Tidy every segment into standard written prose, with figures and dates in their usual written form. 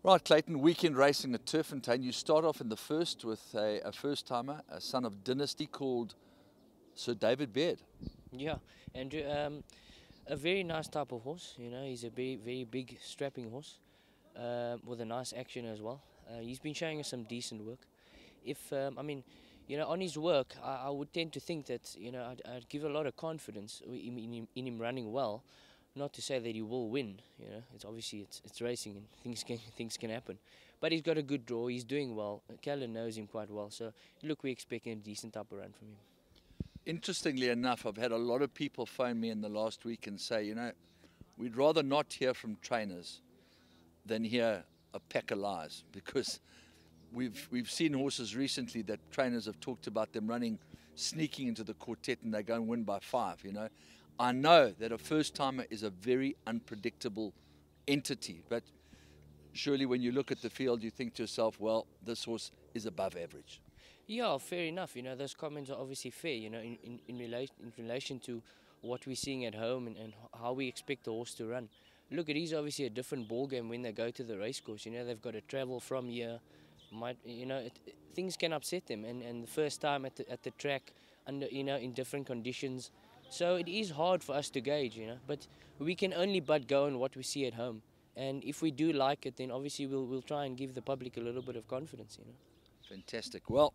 Right, Clayton, weekend racing at Turffontein. You start off in the first with a first-timer, a son of dynasty called Sir David BAIRD. Yeah, and a very nice type of horse. You know, he's a very big, strapping horse with a nice action as well. He's been showing us some decent work. If I mean, you know, on his work, I would tend to think that I'd give a lot of confidence in him running well. Not to say that he will win. You know, it's obviously it's racing and things can happen. But he's got a good draw. He's doing well. Callan knows him quite well. So look, we're expecting a decent type of run from him. Interestingly enough, I've had a lot of people phone me in the last week and say, you know, we'd rather not hear from trainers than hear a pack of lies, because we've seen horses recently that trainers have talked about them running, sneaking into the quartet, and they go and win by 5, you know. I know that a first-timer is a very unpredictable entity, but surely when you look at the field, you think to yourself, well, this horse is above average. Yeah, fair enough. You know, those comments are obviously fair, you know, in relation to what we're seeing at home and how we expect the horse to run. Look, it is obviously a different ball game when they go to the racecourse. You know, they've got to travel from here. Things can upset them, and the first time at the track, under in different conditions. So it is hard for us to gauge, you know, but we can only but go on what we see at home. And if we do like it, then obviously we'll try and give the public a little bit of confidence, you know. Fantastic. Well,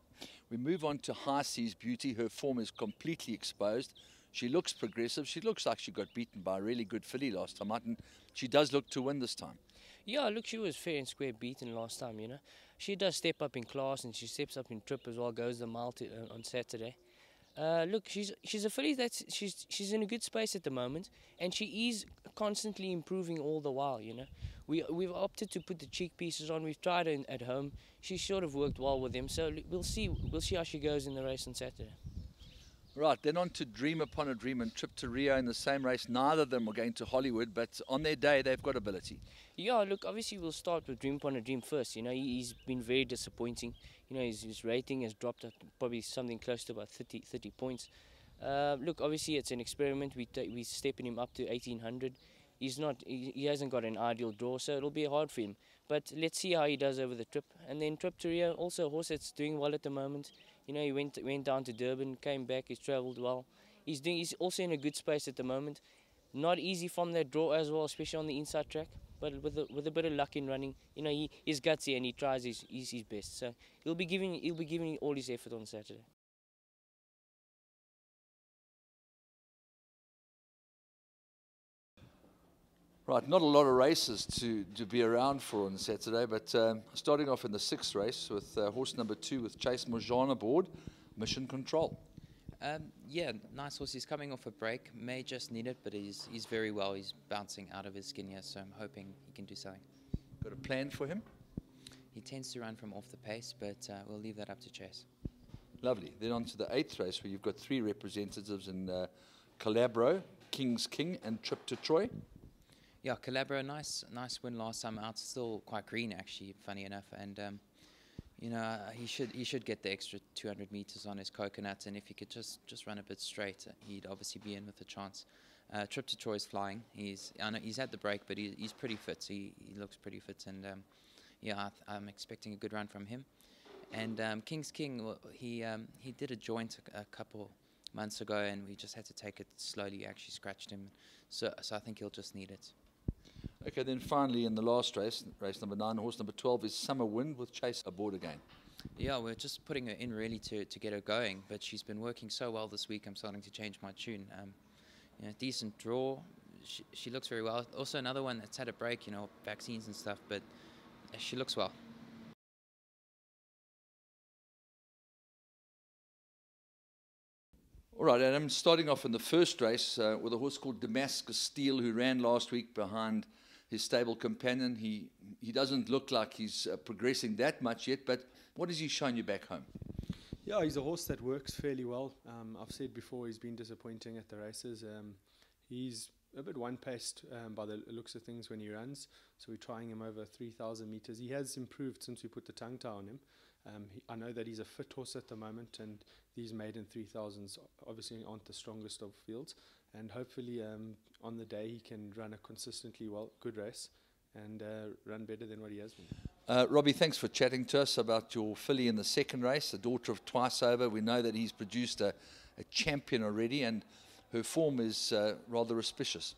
we move on to High Seas Beauty. Her form is completely exposed. She looks progressive. She looks like she got beaten by a really good filly last time out, and she does look to win this time. Yeah, look, she was fair and square beaten last time, you know. She does step up in class, and she steps up in trip as well, goes the mile on Saturday. Look, she's a filly she's in a good space at the moment, and she is constantly improving all the while. You know, we've opted to put the cheek pieces on. We've tried her at home. She sort of worked well with them, so we'll see how she goes in the race on Saturday. Right, then on to Dream Upon a Dream and Trip to Rio in the same race. Neither of them are going to Hollywood, but on their day they've got ability. Yeah, look, obviously we'll start with Dream Upon a Dream first. You know, he's been very disappointing. You know, his rating has dropped at probably something close to about 30 points. Look, obviously it's an experiment. We're stepping him up to 1800. He hasn't got an ideal draw, so it'll be hard for him. But let's see how he does over the trip. And then Trip to Rio, also a horse that's doing well at the moment. You know, he went down to Durban, came back, he's travelled well. He's also in a good space at the moment. Not easy from that draw as well, especially on the inside track. But with a bit of luck in running, you know, he's gutsy and he tries his best. So he'll be giving all his effort on Saturday. Right, not a lot of races to be around for on Saturday, but starting off in the 6th race with horse number 2 with Chase Morjan aboard, Mission Control. Yeah, nice horse. He's coming off a break. May just need it, but he's very well. He's bouncing out of his skin here, so I'm hoping he can do something. Got a plan for him? He tends to run from off the pace, but we'll leave that up to Chase. Lovely. Then on to the 8th race, where you've got 3 representatives in COLLABRO, King's King, and Trip to Troy. Yeah, COLLABRO, nice win last time out. Still quite green, actually, funny enough. And you know, he should get the extra 200 meters on his coconut, and if he could just run a bit straight, he'd obviously be in with a chance. Trip to Troy is flying. I know he's had the break, but he's pretty fit. So he looks pretty fit, and yeah, I'm expecting a good run from him. And King's King, well, he did a joint a couple months ago, and we just had to take it slowly. Actually scratched him, so I think he'll just need it. Okay, then finally in the last race, race number 9, horse number 12 is Summer Wind with Chase aboard again. Yeah, we're just putting her in really to get her going, but she's been working so well this week. I'm starting to change my tune. You know, decent draw. She looks very well. Also another one that's had a break, you know, vaccines and stuff, but she looks well. All right, Adam, starting off in the first race with a horse called DAMASCUS STEEL, who ran last week behind his stable companion. He doesn't look like he's progressing that much yet, but what has he shown you back home? Yeah, he's a horse that works fairly well. I've said before he's been disappointing at the races. He's a bit one-paced by the looks of things when he runs, so we're trying him over 3,000 meters. He has improved since we put the tongue tie on him. I know that he's a fit horse at the moment, and these maiden 3000s obviously aren't the strongest of fields, and hopefully on the day he can run a consistently good race and run better than what he has been. Robbie, thanks for chatting to us about your filly in the second race, the daughter of Twice Over. We know that he's produced a champion already, and her form is rather auspicious.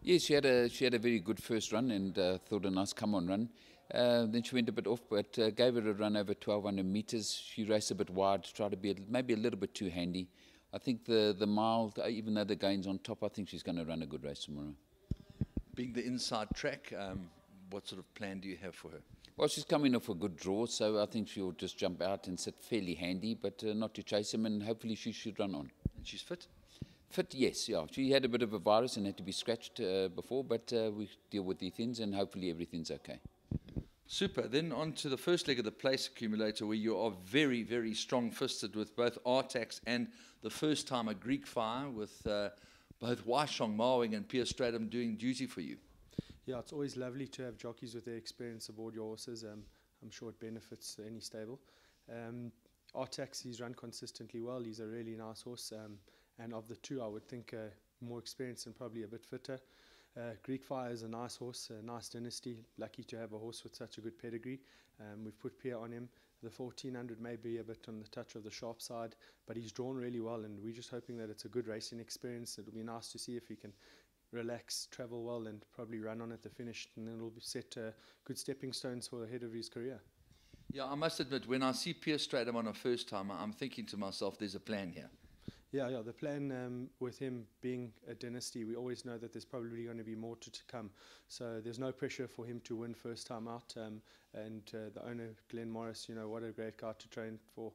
Yes, she had a very good first run and thought a nice come-on run. Then she went a bit off, but gave her a run over 1,200 meters. She raced a bit wide, tried to be maybe a little bit too handy. I think the mile, even though the gain's on top, I think she's going to run a good race tomorrow. Being the inside track, what sort of plan do you have for her? Well, she's coming off a good draw, so I think she'll just jump out and sit fairly handy, but not to chase him, and hopefully she should run on. And she's fit? Fit, yes, yeah. She had a bit of a virus and had to be scratched before, but we deal with these things, and hopefully everything's okay. Super. Then on to the first leg of the place accumulator, where you are very, very strong-fisted with both ARTAX and the first-timer Greek Fire, with both Waishong Mawing and Pierre Stratum doing duty for you. Yeah, it's always lovely to have jockeys with their experience aboard your horses. I'm sure it benefits any stable. ARTAX, he's run consistently well. He's a really nice horse. And of the two, I would think more experienced and probably a bit fitter. Greek Fire is a nice horse, a nice dynasty. Lucky to have a horse with such a good pedigree. We've put Pierre on him. The 1400 may be a bit on the touch of the sharp side, but he's drawn really well, and we're just hoping that it's a good racing experience. It'll be nice to see if he can relax, travel well, and probably run on at the finish, and then it'll be set good stepping stones for the head of his career. Yeah, I must admit, when I see Pierre Stratum on a first timer, I'm thinking to myself, there's a plan here. Yeah, the plan with him being a dynasty, we always know that there's probably going to be more to come. So there's no pressure for him to win first time out. And the owner, Glenn Morris, what a great guy to train for.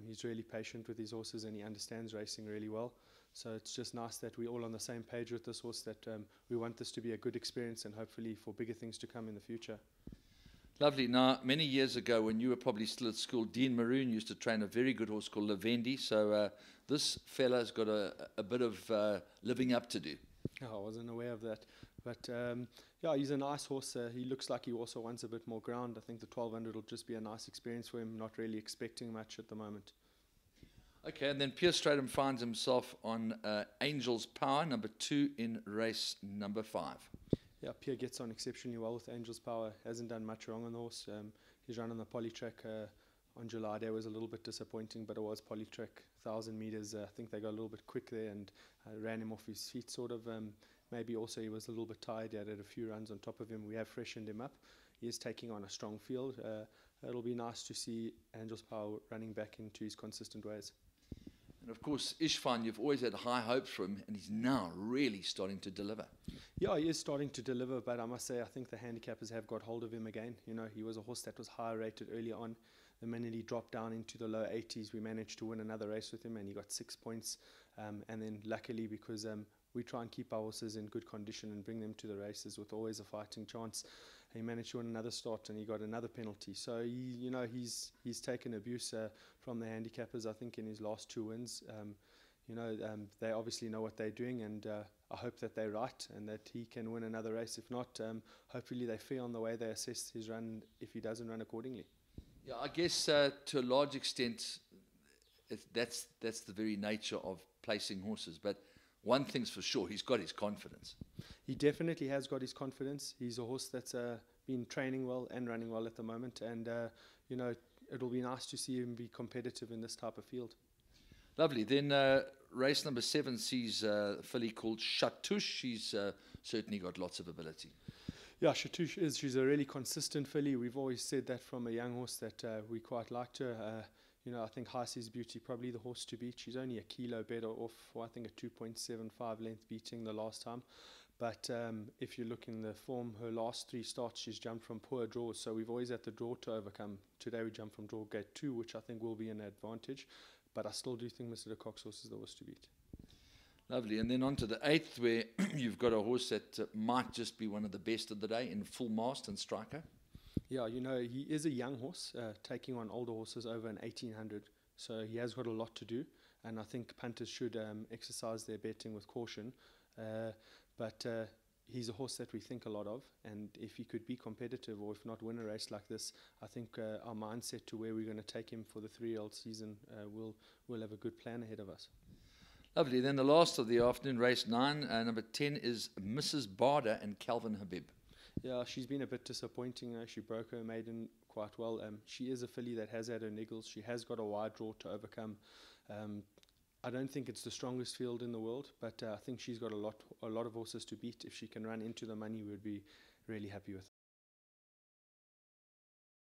He's really patient with his horses, and he understands racing really well. So it's just nice that we're all on the same page with this horse, that we want this to be a good experience and hopefully for bigger things to come in the future. Lovely. Now, many years ago, when you were probably still at school, Dean Maroon used to train a very good horse called Levendi. So this fella's got a bit of living up to do. Oh, I wasn't aware of that. But yeah, he's a nice horse. He looks like he also wants a bit more ground. I think the 1200 will just be a nice experience for him, not really expecting much at the moment. Okay, and then Pierre Stratum finds himself on Angel's Power, number 2 in race number 5. Yeah, Pierre gets on exceptionally well with Angel's Power. Hasn't done much wrong on the horse. He's run on the poly track on July Day. Was a little bit disappointing, but it was poly track, 1,000 meters. I think they got a little bit quick there and ran him off his feet, sort of. Maybe also he was a little bit tired. He had a few runs on top of him. We have freshened him up. He is taking on a strong field. It'll be nice to see Angel's Power running back into his consistent ways. And of course, ISPHAN, you've always had high hopes for him, and he's now really starting to deliver. Yeah, he is starting to deliver, but I must say, I think the handicappers have got hold of him again. He was a horse that was high rated early on. The minute he dropped down into the low 80s, we managed to win another race with him, and he got 6 points. And then luckily, because we try and keep our horses in good condition and bring them to the races with always a fighting chance, he managed to win another start, and he got another penalty. So he's taken abuse from the handicappers, I think, in his last 2 wins. They obviously know what they're doing, and I hope that they're right and that he can win another race. If not, hopefully they're fair on the way they assess his run if he doesn't run accordingly. Yeah, I guess to a large extent, that's the very nature of placing horses. But one thing's for sure, he's got his confidence. He definitely has got his confidence. He's a horse that's been training well and running well at the moment, and it'll be nice to see him be competitive in this type of field. Lovely. Then race number 7 sees a filly called SHATOOSH. She's certainly got lots of ability. Yeah, SHATOOSH she's a really consistent filly. We've always said that from a young horse that we quite liked her. I think High Seas Beauty, probably the horse to beat. She's only a kilo better off, I think, a 2.75 length beating the last time. But if you look in the form, her last 3 starts, she's jumped from poor draws. So we've always had the draw to overcome. Today we jumped from draw gate 2, which I think will be an advantage. But I still do think Mr. de Kock's horse is the horse to beat. Lovely. And then on to the 8th, where you've got a horse that might just be one of the best of the day in full mast and striker. Yeah, he is a young horse, taking on older horses over an 1800. So he has got a lot to do. And I think punters should exercise their betting with caution. But he's a horse that we think a lot of. And if he could be competitive, or if not win a race like this, I think our mindset to where we're going to take him for the 3-year-old season, we'll have a good plan ahead of us. Lovely. Then the last of the afternoon, race 9, number 10 is Mrs. Barder and Calvin Habib. Yeah, she's been a bit disappointing. She broke her maiden quite well. She is a filly that has had her niggles. She has got a wide draw to overcome. I don't think it's the strongest field in the world, but I think she's got a lot of horses to beat. If she can run into the money, we'd be really happy with her.